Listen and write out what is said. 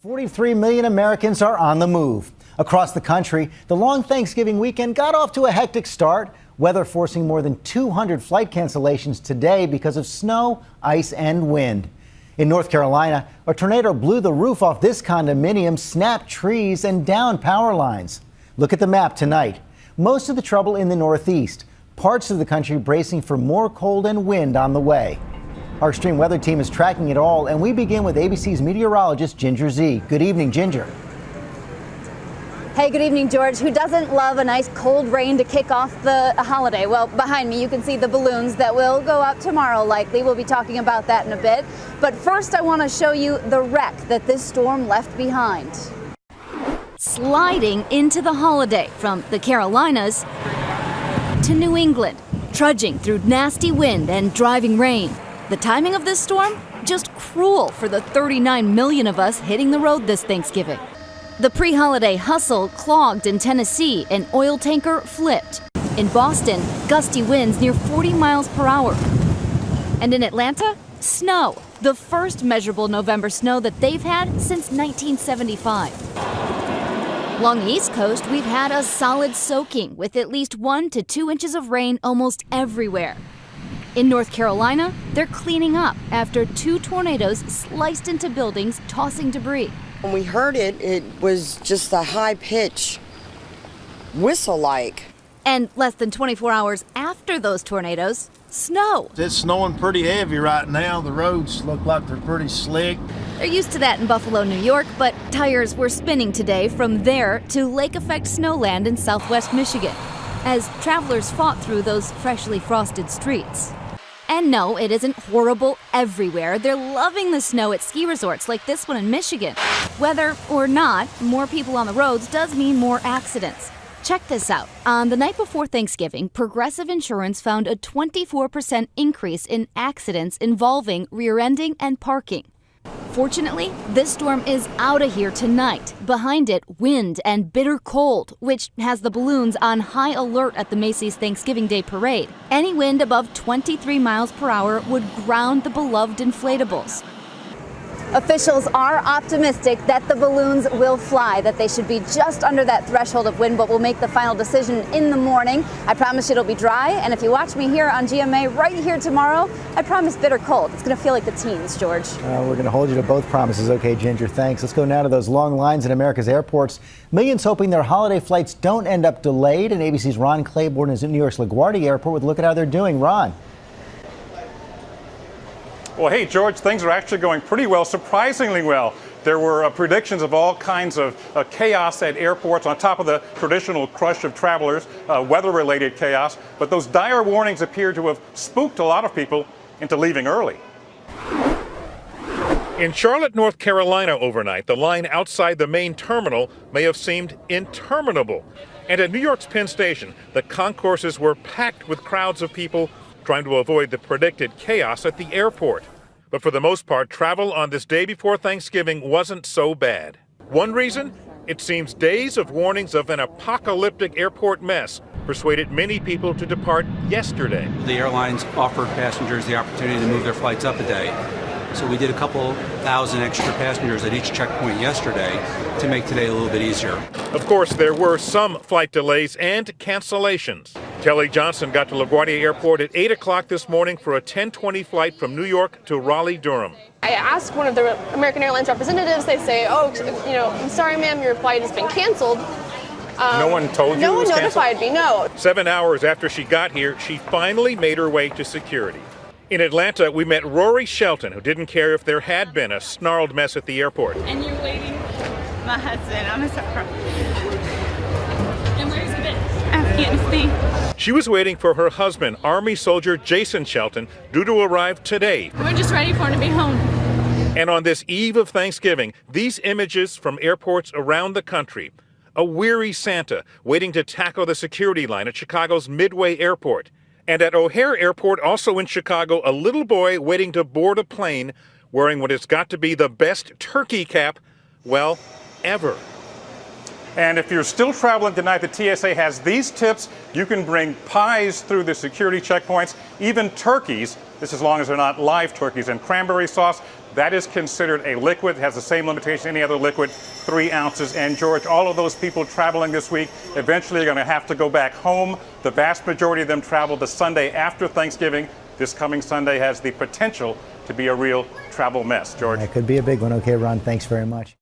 43 million Americans are on the move. Across the country, the long Thanksgiving weekend got off to a hectic start. Weather forcing more than 200 flight cancellations today because of snow, ice, and wind. In North Carolina, a tornado blew the roof off this condominium, snapped trees, and down power lines. Look at the map tonight. Most of the trouble in the Northeast. Parts of the country bracing for more cold and wind on the way. Our extreme weather team is tracking it all, and we begin with ABC's meteorologist, Ginger Z. Good evening, Ginger. Hey, good evening, George. Who doesn't love a nice cold rain to kick off the holiday? Well, behind me, you can see the balloons that will go up tomorrow, likely. We'll be talking about that in a bit. But first, I want to show you the wreck that this storm left behind. Sliding into the holiday from the Carolinas to New England, trudging through nasty wind and driving rain. The timing of this storm? Just cruel for the 39 million of us hitting the road this Thanksgiving. The pre-holiday hustle clogged in Tennessee, an oil tanker flipped. In Boston, gusty winds near 40 miles per hour. And in Atlanta, snow, the first measurable November snow that they've had since 1975. Along the East Coast, we've had a solid soaking with at least 1 to 2 inches of rain almost everywhere. In North Carolina, they're cleaning up after 2 tornadoes sliced into buildings, tossing debris. When we heard it, it was just a high-pitch whistle-like. And less than 24 hours after those tornadoes, snow. It's snowing pretty heavy right now. The roads look like they're pretty slick. They're used to that in Buffalo, New York, but tires were spinning today from there to lake-effect snowland in southwest Michigan, as travelers fought through those freshly frosted streets. And no, it isn't horrible everywhere. They're loving the snow at ski resorts like this one in Michigan. Whether or not, more people on the roads does mean more accidents. Check this out. On the night before Thanksgiving, Progressive Insurance found a 24% increase in accidents involving rear-ending and parking. Fortunately, this storm is out of here tonight. Behind it, wind and bitter cold, which has the balloons on high alert at the Macy's Thanksgiving Day Parade. Any wind above 23 miles per hour would ground the beloved inflatables. Officials are optimistic that the balloons will fly, that they should be just under that threshold of wind, but we'll make the final decision in the morning. I promise you it'll be dry, and if you watch me here on GMA right here tomorrow, I promise bitter cold. It's going to feel like the teens, George. We're going to hold you to both promises. Okay, Ginger, thanks. Let's go now to those long lines in America's airports. Millions hoping their holiday flights don't end up delayed, and ABC's Ron Claiborne is at New York's LaGuardia Airport with a look at how they're doing. Ron. Well, hey, George, things are actually going pretty well, surprisingly well. There were predictions of all kinds of chaos at airports on top of the traditional crush of travelers, weather-related chaos. But those dire warnings appear to have spooked a lot of people into leaving early. In Charlotte, North Carolina overnight, the line outside the main terminal may have seemed interminable. And at New York's Penn Station, the concourses were packed with crowds of people trying to avoid the predicted chaos at the airport. But for the most part, travel on this day before Thanksgiving wasn't so bad. One reason? It seems days of warnings of an apocalyptic airport mess persuaded many people to depart yesterday. The airlines offered passengers the opportunity to move their flights up a day. So we did a couple thousand extra passengers at each checkpoint yesterday to make today a little bit easier. Of course, there were some flight delays and cancellations. Kelly Johnson got to LaGuardia Airport at 8 o'clock this morning for a 10:20 flight from New York to Raleigh-Durham. I asked one of the American Airlines representatives. They say, I'm sorry, ma'am, your flight has been canceled. No one told you? No one notified me, no. 7 hours after she got here, she finally made her way to security. In Atlanta, we met Rory Shelton, who didn't care if there had been a snarled mess at the airport. And you're waiting? My husband, I'm sorry. And where's he been? Afghanistan. She was waiting for her husband, Army soldier Jason Shelton, due to arrive today. We're just ready for him to be home. And on this eve of Thanksgiving, these images from airports around the country. A weary Santa waiting to tackle the security line at Chicago's Midway Airport. And at O'Hare Airport, also in Chicago, a little boy waiting to board a plane wearing what has got to be the best turkey cap, well, ever. And if you're still traveling tonight, the TSA has these tips. You can bring pies through the security checkpoints, even turkeys. This as long as they're not live turkeys. And cranberry sauce, that is considered a liquid. It has the same limitation as any other liquid, 3 ounces. And George, all of those people traveling this week eventually are going to have to go back home. The vast majority of them travel the Sunday after Thanksgiving. This coming Sunday has the potential to be a real travel mess. George. That could be a big one. Okay, Ron, thanks very much.